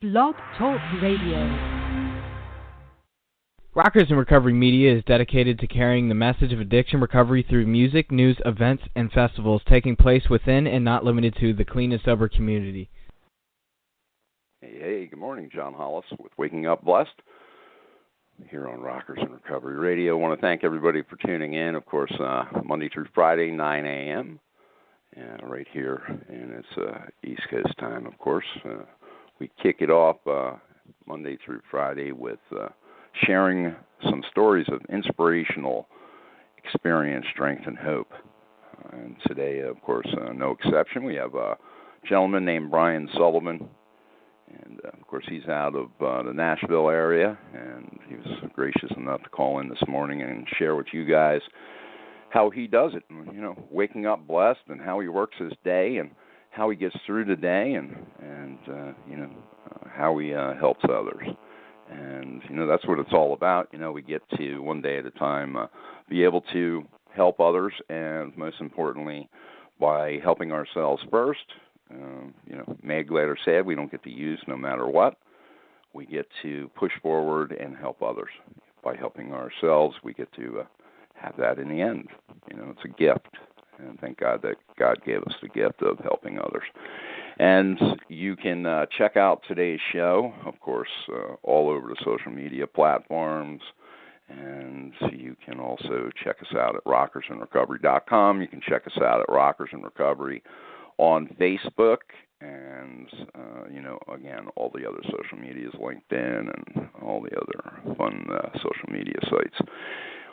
Blog Talk Radio. Rockers in Recovery Media is dedicated to carrying the message of addiction recovery through music, news, events, and festivals taking place within and not limited to the clean and sober community. Hey, good morning. John Hollis with Waking Up Blessed here on Rockers in Recovery Radio. I want to thank everybody for tuning in, of course, Monday through Friday, 9 a.m., right here, and it's East Coast time, of course. We kick it off Monday through Friday with sharing some stories of inspirational experience, strength, and hope. And today, of course, no exception. We have a gentleman named Brian Sullivan, and of course, he's out of the Nashville area, and he was gracious enough to call in this morning and share with you guys how he does it, waking up blessed, and how he works his day, and how he gets through the day, and how he helps others. And, that's what it's all about. We get to, one day at a time, be able to help others, and most importantly, by helping ourselves first. Mad, glad, or sad, we don't get to use no matter what. We get to push forward and help others. By helping ourselves, we get to have that in the end. It's a gift. And thank God that God gave us the gift of helping others. And you can check out today's show, of course, all over the social media platforms. And you can also check us out at rockersinrecovery.com. You can check us out at Rockers in Recovery on Facebook. And, again, all the other social medias, LinkedIn, and all the other fun social media sites.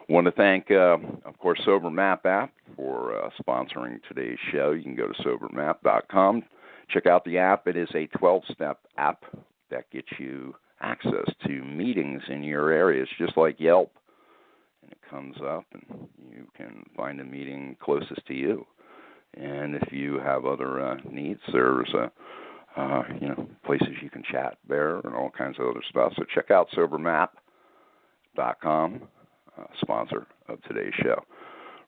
Want to thank, of course, SoberMap app for sponsoring today's show. You can go to SoberMap.com. Check out the app. It is a 12-step app that gets you access to meetings in your area. It's just like Yelp. And it comes up, and you can find a meeting closest to you. And if you have other needs, there's places you can chat there and all kinds of other stuff. So check out SoberMap.com. Sponsor of today's show.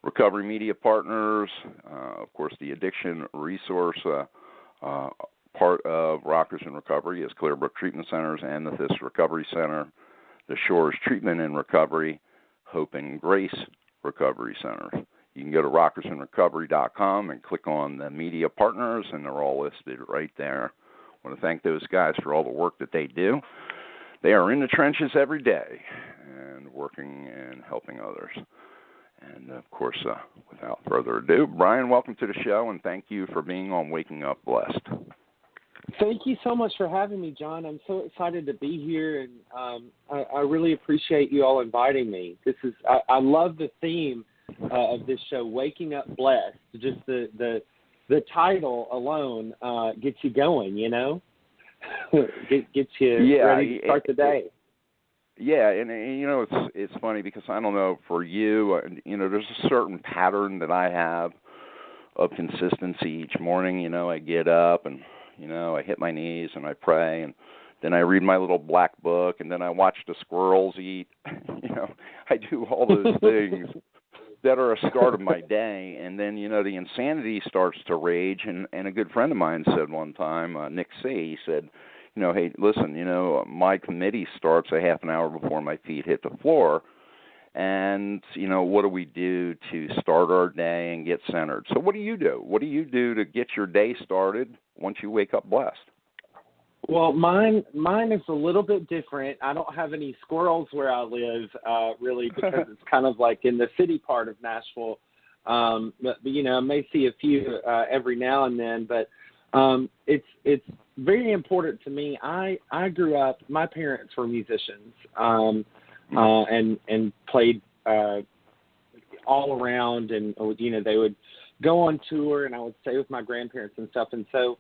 Recovery Media Partners, of course, the addiction resource part of Rockers in Recovery is Clearbrook Treatment Centers, Amethyst Recovery Center, the Shores Treatment and Recovery, Hope and Grace Recovery Center. You can go to rockersinrecovery.com and click on the media partners, and they're all listed right there. I want to thank those guys for all the work that they do. They are in the trenches every day and working and helping others. And, of course, without further ado, Brian, welcome to the show, and thank you for being on Waking Up Blessed. Thank you so much for having me, John. I'm so excited to be here, and I really appreciate you all inviting me. I love the theme of this show, Waking Up Blessed. Just the title alone gets you going, gets you ready to start the day. And it's funny because I don't know, for you, there's a certain pattern that I have of consistency each morning. I get up and, I hit my knees and I pray, and then I read my little black book, and then I watch the squirrels eat. I do all those things that are a start of my day, and then, the insanity starts to rage, and a good friend of mine said one time, Nick C., he said, hey, listen, my committee starts a half an hour before my feet hit the floor, and, what do we do to start our day and get centered? So what do you do? What do you do to get your day started once you wake up blessed? Well, mine is a little bit different. I don't have any squirrels where I live, really, because it's kind of like in the city part of Nashville. But I may see a few every now and then, but it's very important to me. I grew up, my parents were musicians, and played all around, and they would go on tour, and I would stay with my grandparents and stuff. And so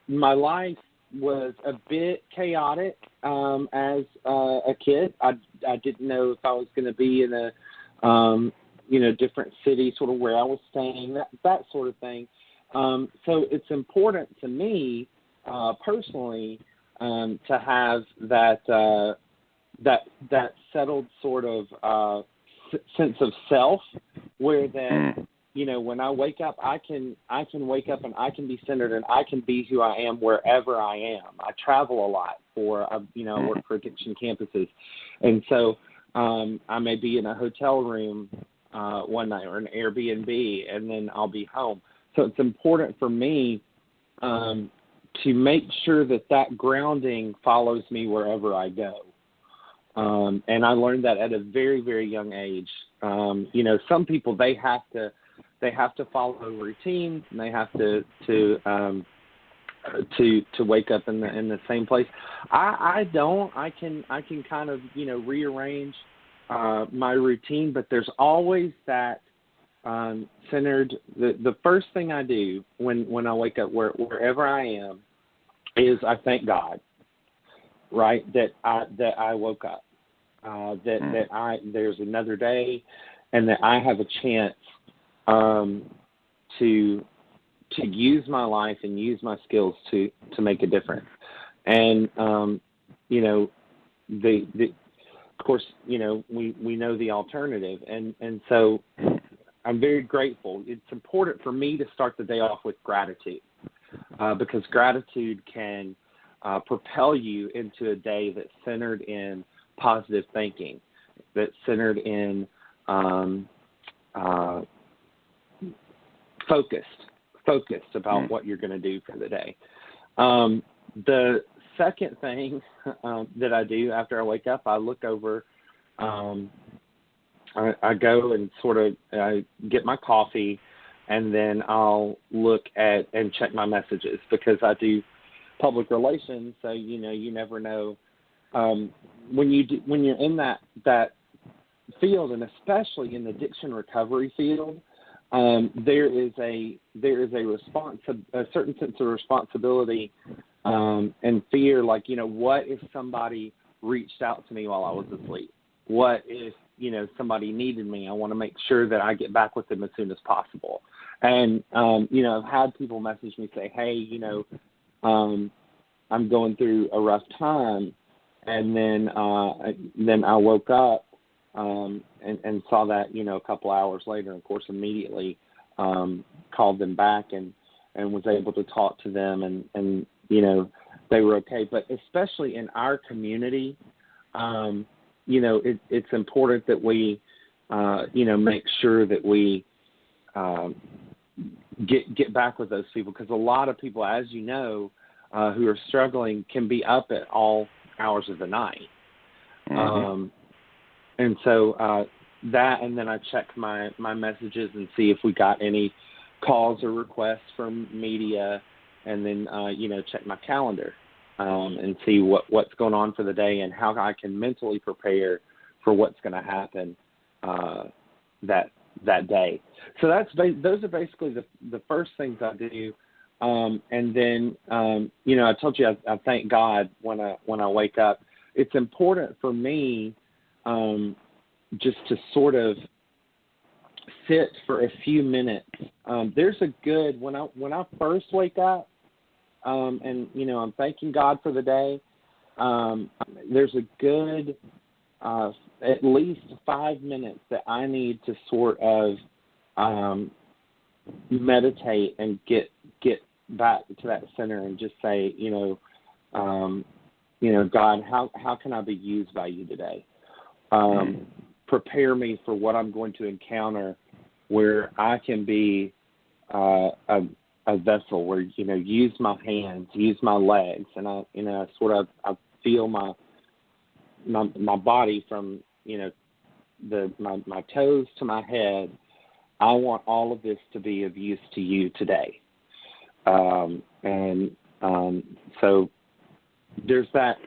my life was a bit chaotic as a kid. I didn't know if I was going to be in a different city, sort of where I was staying, that sort of thing. So it's important to me personally to have that settled sort of sense of self, where that when I wake up, I can wake up and I can be centered and I can be who I am wherever I am. I travel a lot I work for addiction campuses. And so I may be in a hotel room one night or an Airbnb, and then I'll be home. So it's important for me to make sure that grounding follows me wherever I go. And I learned that at a very, very young age. Some people, they have to follow a routine, and they have to wake up in the same place. I don't. I can kind of rearrange my routine, but there's always that centered. The first thing I do when I wake up, wherever I am, is I thank God, right, that I woke up, that there's another day, and that I have a chance to use my life and use my skills to make a difference. And of course, we know the alternative, and so I'm very grateful. It's important for me to start the day off with gratitude, because gratitude can propel you into a day that's centered in positive thinking, that's centered in focused about what you're going to do for the day. The second thing that I do after I wake up, I look over, I go and I get my coffee, and then I'll look at and check my messages, because I do public relations. So, you never know, when you're in that field, and especially in the addiction recovery field, there is a certain sense of responsibility and fear. Like, what if somebody reached out to me while I was asleep? What if somebody needed me? I want to make sure that I get back with them as soon as possible. And I've had people message me, say, hey, I'm going through a rough time, and then I woke up and saw that a couple hours later. Of course, immediately called them back and was able to talk to them, and they were okay. But especially in our community, it's important that we make sure that we get back with those people, because a lot of people, as who are struggling, can be up at all hours of the night. And so that, and then I check my messages and see if we got any calls or requests from media, and then check my calendar and see what's going on for the day and how I can mentally prepare for what's going to happen that day. So those are basically the first things I do. And then I told you I thank God when I wake up. It's important for me just to sort of sit for a few minutes. There's a good, when I first wake up, and I'm thanking God for the day, there's a good at least 5 minutes that I need to sort of meditate and get back to that center and just say, God, how can I be used by you today? Prepare me for what I'm going to encounter, where I can be a vessel, where use my hands, use my legs, and I feel my body from my toes to my head. I want all of this to be of use to you today. So there's that.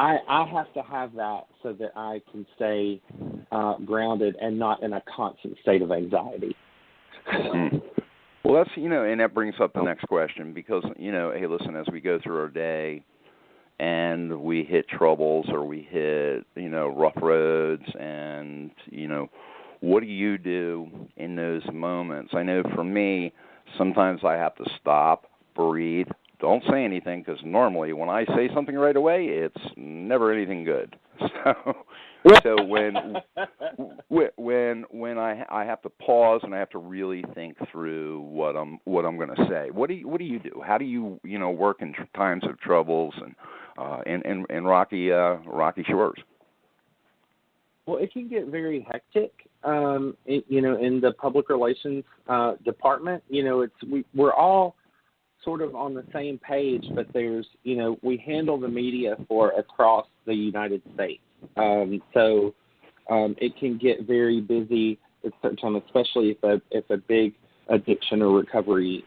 I have to have that so that I can stay grounded and not in a constant state of anxiety. Well, that's, and that brings up the next question, because, hey, listen, as we go through our day and we hit troubles or we hit, rough roads, and, what do you do in those moments? I know for me, sometimes I have to stop, breathe, don't say anything, because normally when I say something right away, it's never anything good. So when I have to pause and I have to really think through what I'm going to say. What do you do? How do you work in times of troubles and rocky shores? Well, it can get very hectic, in the public relations department. We're all sort of on the same page, but there's, we handle the media for across the United States. So it can get very busy at certain time, especially if a big addiction or recovery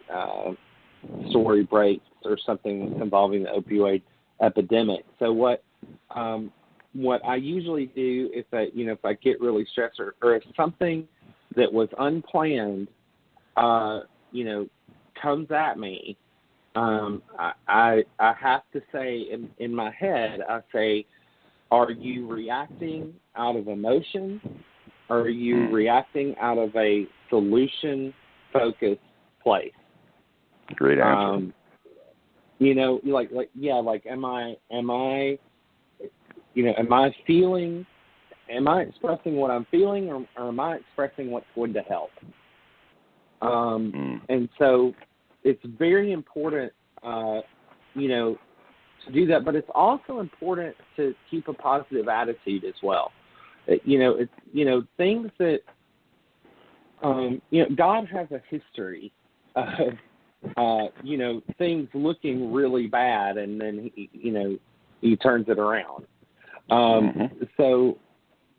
story breaks or something involving the opioid epidemic. So what I usually do if I get really stressed or if something that was unplanned, comes at me, I have to say in my head, I say, are you reacting out of emotion? Or are you reacting out of a solution-focused place? Great answer. Am I expressing what I'm feeling, or am I expressing what's going to help? And so it's very important, to do that, but it's also important to keep a positive attitude as well. It's things that, God has a history of, things looking really bad, and then he turns it around. So,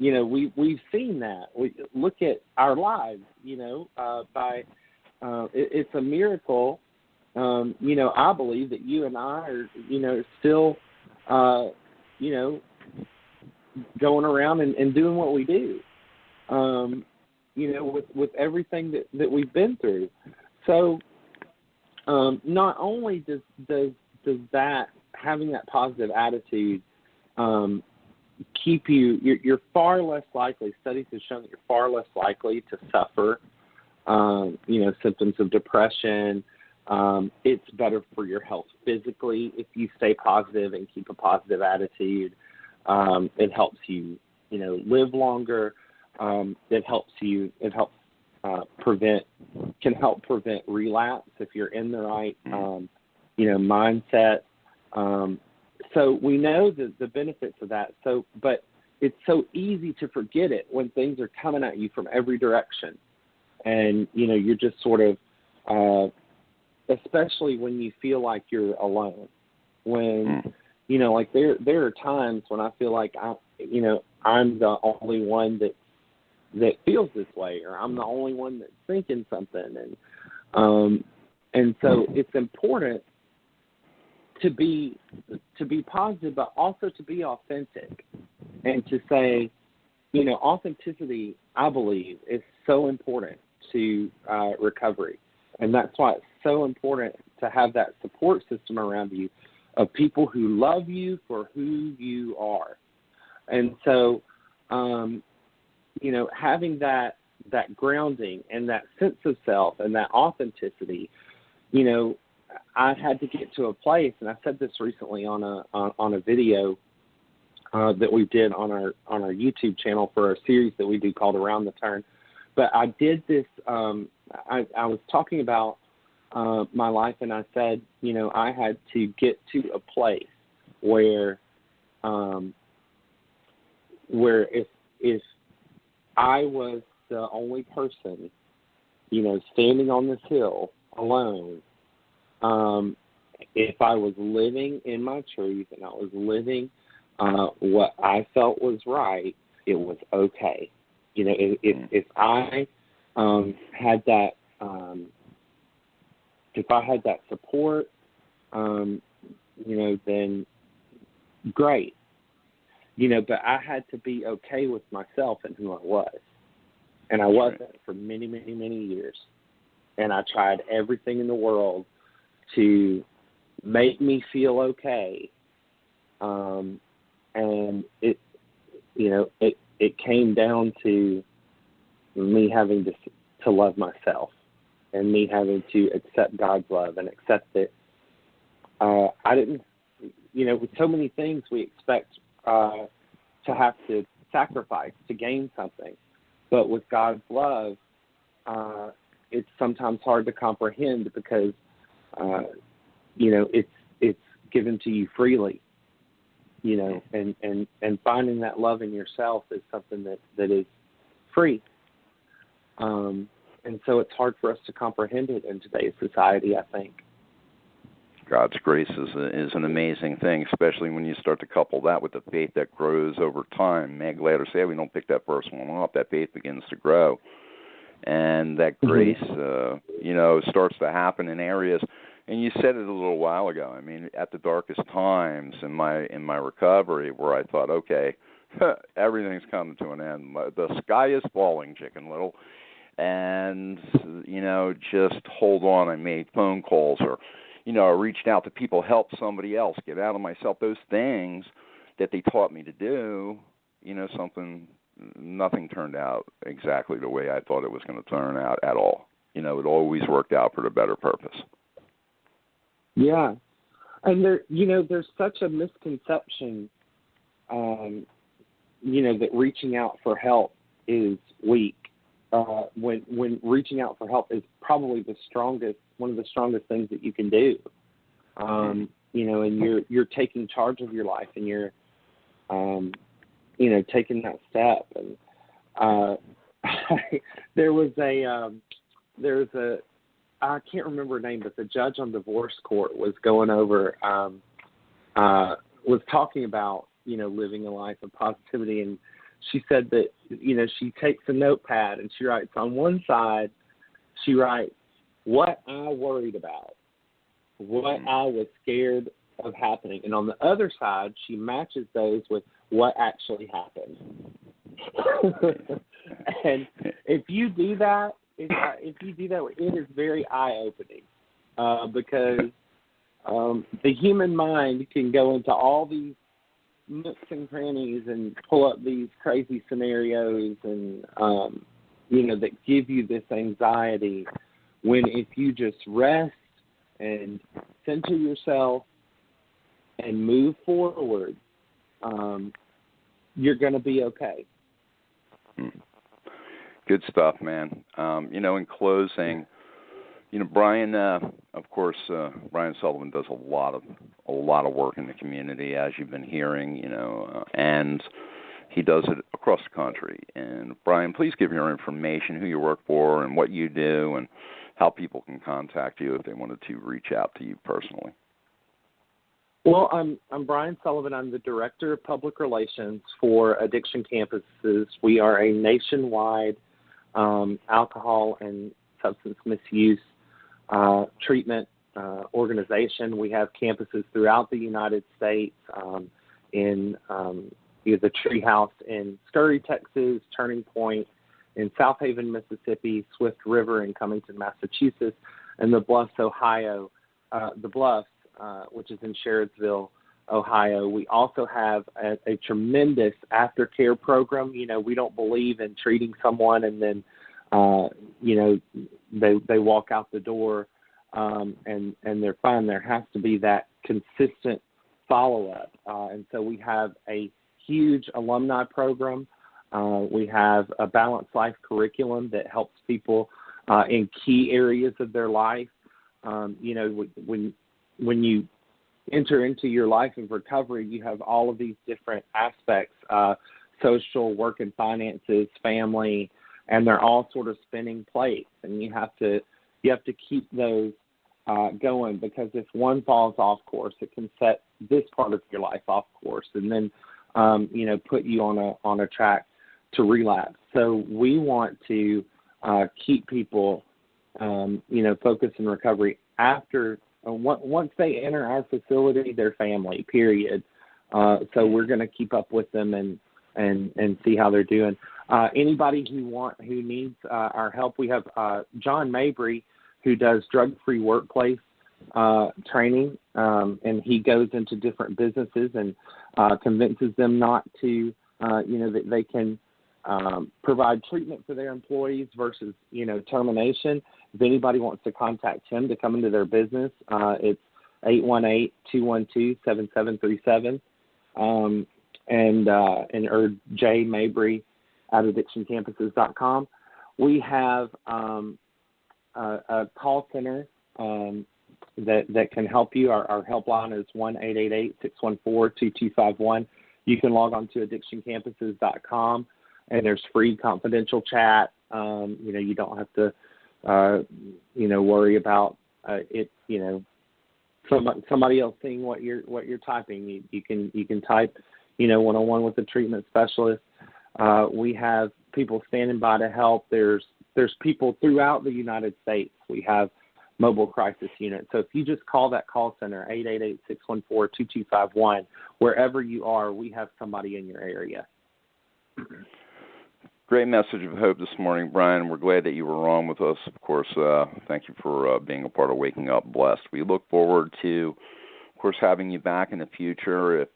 we've seen that. We look at our lives, it's a miracle. I believe that you and I are, still, going around and doing what we do, with everything that we've been through. So, not only does that, having that positive attitude, keep you're far less likely, studies have shown that you're far less likely to suffer, symptoms of depression. It's better for your health physically if you stay positive and keep a positive attitude. It helps you, live longer. It helps prevent relapse if you're in the right, mindset. So we know the benefits of that. So, but it's so easy to forget it when things are coming at you from every direction, and you're just sort of, especially when you feel like you're alone. When there are times when I feel like I'm the only one that feels this way, or I'm the only one that's thinking something, and so it's important to be positive, but also to be authentic, and to say, authenticity, I believe, is so important to recovery, and that's why it's so important to have that support system around you of people who love you for who you are. And so, having that grounding and that sense of self and that authenticity, I had to get to a place, and I said this recently on a video that we did on our YouTube channel for a series that we do called Around the Turn. But I did this. I was talking about my life, and I said, I had to get to a place where if I was the only person, standing on this hill alone, if I was living in my truth and I was living what I felt was right, it was okay. If I had that, if I had that support, then great. But I had to be okay with myself and who I was. And I wasn't for many, many, many years. And I tried everything in the world to make me feel okay. And it came down to me having to love myself, and me having to accept God's love and accept that I didn't, with so many things we expect to have to sacrifice to gain something. But with God's love, it's sometimes hard to comprehend because, it's given to you freely, and finding that love in yourself is something that is free. And so it's hard for us to comprehend it in today's society, I think. God's grace is an amazing thing, especially when you start to couple that with the faith that grows over time. Man, glad to say we don't pick that first one up. That faith begins to grow. And that grace, starts to happen in areas. And you said it a little while ago. I mean, at the darkest times in my recovery, where I thought, okay, everything's coming to an end. The sky is falling, Chicken Little, and just hold on. I made phone calls, or I reached out to people, helped somebody else, get out of myself. Those things that they taught me to do, nothing turned out exactly the way I thought it was going to turn out at all. It always worked out for the better purpose. Yeah. And there's such a misconception, that reaching out for help is weak. When reaching out for help is probably one of the strongest things that you can do. And you're taking charge of your life, and you're, taking that step. And there was I can't remember her name, but the judge on divorce court was going over, was talking about, living a life of positivity. And she said that, she takes a notepad and she writes on one side, she writes what I worried about, what I was scared of happening. And on the other side, she matches those with what actually happened. And if you do that, it is very eye-opening because the human mind can go into all these nooks and crannies and pull up these crazy scenarios and, that give you this anxiety, when if you just rest and center yourself and move forward, you're going to be okay. Good stuff, man. In closing, Brian, of course, Brian Sullivan does a lot of work in the community, as you've been hearing, and he does it across the country. And Brian, please give your information, who you work for, and what you do, and how people can contact you if they wanted to reach out to you personally. Well, I'm Brian Sullivan. I'm the Director of Public Relations for Addiction Campuses. We are a nationwide alcohol and substance misuse treatment organization. We have campuses throughout the United States, in the Treehouse in Scurry, Texas, Turning Point in South Haven, Mississippi, Swift River in Cummington, Massachusetts, and the Bluffs, Ohio. Which is in Sherrodsville, Ohio. We also have a tremendous aftercare program. We don't believe in treating someone and then, they walk out the door and they're fine. There has to be that consistent follow-up. And so we have a huge alumni program. We have a balanced life curriculum that helps people in key areas of their life. When you enter into your life of recovery, you have all of these different aspects, social, work and finances, family, and they're all sort of spinning plates. And you have to keep those going, because if one falls off course, it can set this part of your life off course, and then put you on a track to relapse. So we want to keep people focused in recovery after. Once they enter our facility, they're family, period. So we're going to keep up with them and see how they're doing. Anybody who needs our help, we have John Mabry, who does drug-free workplace training, and he goes into different businesses and convinces them not to, that they can provide treatment for their employees versus, termination. If anybody wants to contact him to come into their business, it's 818-212-7737. or Jay Mabry at addictioncampuses.com. We have a call center that can help you. Our helpline is 1-888-614-2251. You can log on to addictioncampuses.com, and there's free confidential chat. You don't have to, worry about it. Somebody else seeing what you're typing. You can type, one-on-one with a treatment specialist. We have people standing by to help. There's people throughout the United States. We have mobile crisis units. So if you just call that call center, 888-614-2251, wherever you are, we have somebody in your area. Great message of hope this morning, Brian. We're glad that you were on with us. Of course, thank you for being a part of Waking Up Blessed. We look forward to, of course, having you back in the future. If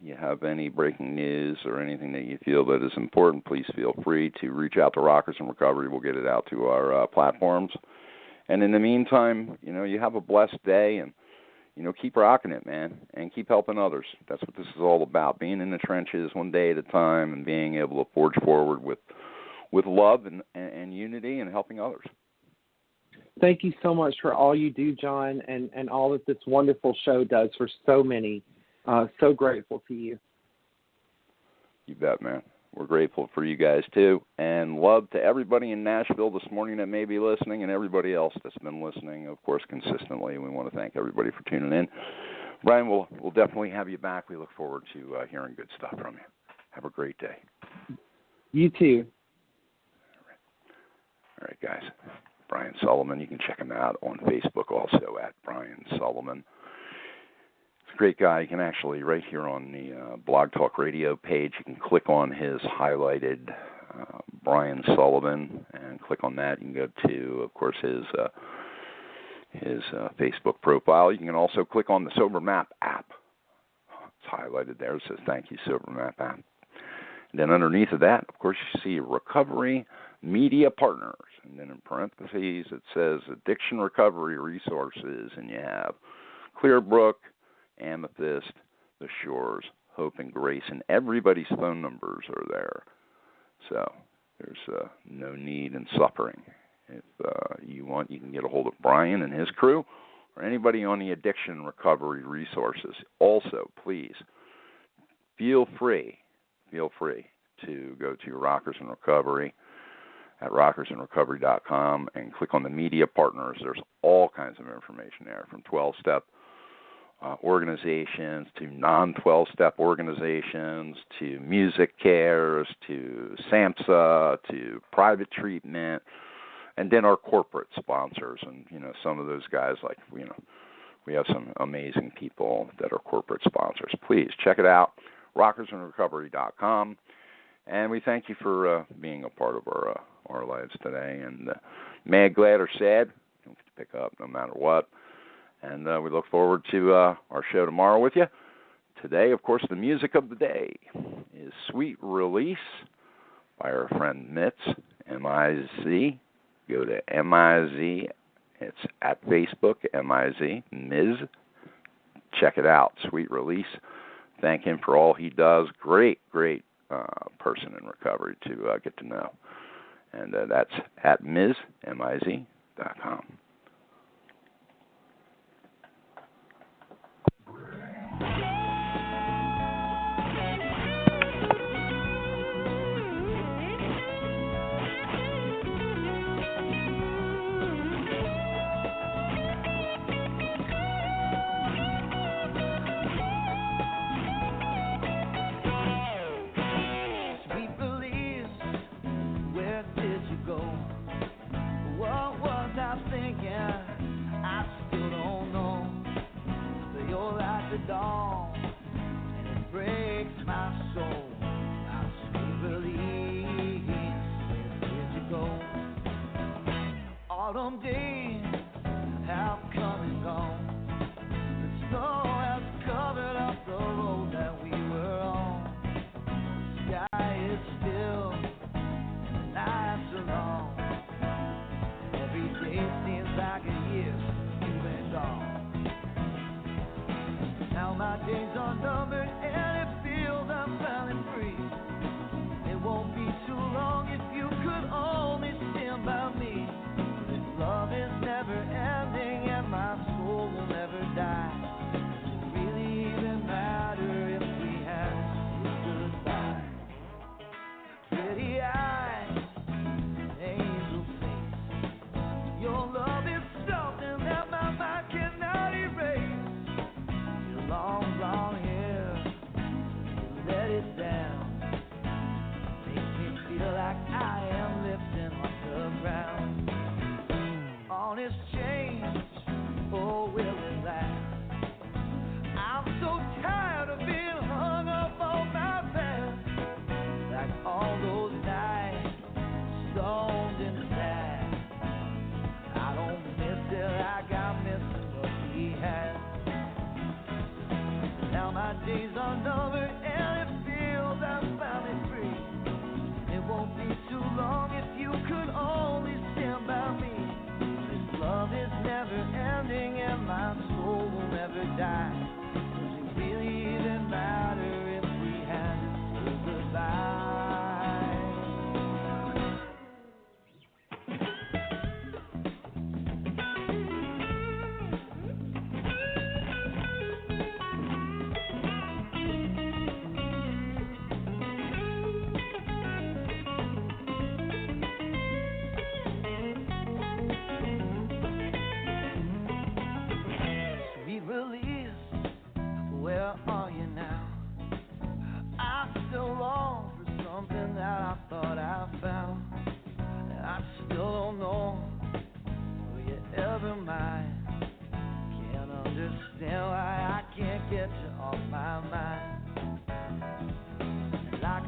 you have any breaking news or anything that you feel that is important, please feel free to reach out to Rockers in Recovery. We'll get it out to our platforms. And in the meantime, you have a blessed day, and, keep rocking it, man, and keep helping others. That's what this is all about, being in the trenches one day at a time and being able to forge forward with love and unity and helping others. Thank you so much for all you do, John, and all that this wonderful show does for so many. So grateful to you. You bet, man. We're grateful for you guys, too. And love to everybody in Nashville this morning that may be listening and everybody else that's been listening, of course, consistently. We want to thank everybody for tuning in. Brian, we'll definitely have you back. We look forward to hearing good stuff from you. Have a great day. You too. All right, guys. Brian Sullivan. You can check him out on Facebook also at Brian Sullivan. He's a great guy. You can actually, right here on the Blog Talk Radio page, you can click on his highlighted Brian Sullivan and click on that. You can go to, of course, his Facebook profile. You can also click on the SoberMap app. It's highlighted there. It says, thank you, SoberMap app. And then underneath of that, of course, you see Recovery Media Partners. And then in parentheses, it says Addiction Recovery Resources. And you have Clearbrook, Amethyst, The Shores, Hope and Grace. And everybody's phone numbers are there. So there's no need in suffering. If you want, you can get a hold of Brian and his crew or anybody on the Addiction Recovery Resources. Also, please, feel free to go to Rockers in Recovery at rockersinrecovery.com and click on the media partners. There's all kinds of information there, from 12-step organizations to non-12-step organizations to music cares to SAMHSA to private treatment, and then our corporate sponsors. And, some of those guys, like, we have some amazing people that are corporate sponsors. Please check it out, rockersinrecovery.com. And we thank you for being a part of our lives today. And mad, glad, or sad, you can pick up no matter what. And we look forward to our show tomorrow with you. Today, of course, the music of the day is Sweet Release by our friend Mitz, M-I-Z. Go to M-I-Z. It's at Facebook, M-I-Z, Miz. Check it out, Sweet Release. Thank him for all he does. Great person in recovery to get to know. And that's at M-I-Z.com. What was I thinking?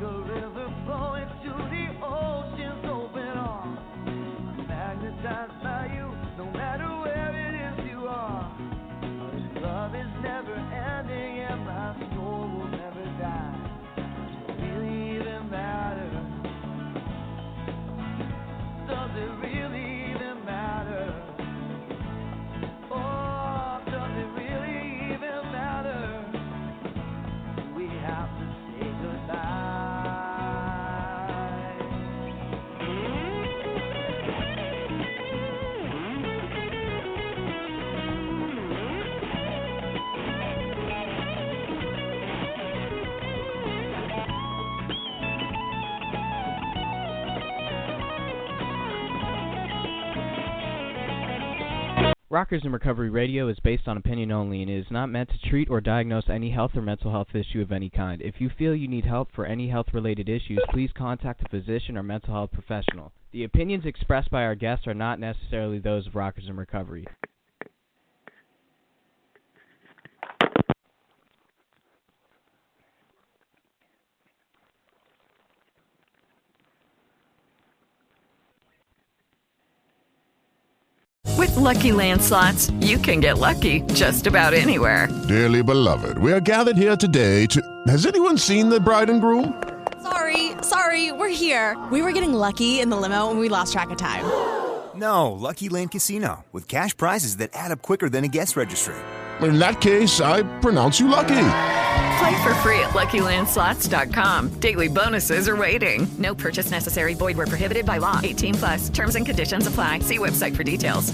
a river flowing to the ocean's open arms. I'm magnetized by you, no matter where it is you are. This love is never ending and my soul will never die. Does it really even matter? Does it really even matter? Oh, does it really even matter? Do we have to say goodbye? Rockers in Recovery Radio is based on opinion only and is not meant to treat or diagnose any health or mental health issue of any kind. If you feel you need help for any health-related issues, please contact a physician or mental health professional. The opinions expressed by our guests are not necessarily those of Rockers in Recovery. With Lucky Land Slots, you can get lucky just about anywhere. Dearly beloved, we are gathered here today to... Has anyone seen the bride and groom? Sorry, we're here. We were getting lucky in the limo and we lost track of time. No, Lucky Land Casino, with cash prizes that add up quicker than a guest registry. In that case, I pronounce you lucky. Play for free at LuckyLandSlots.com. Daily bonuses are waiting. No purchase necessary. Void where prohibited by law. 18+. Terms and conditions apply. See website for details.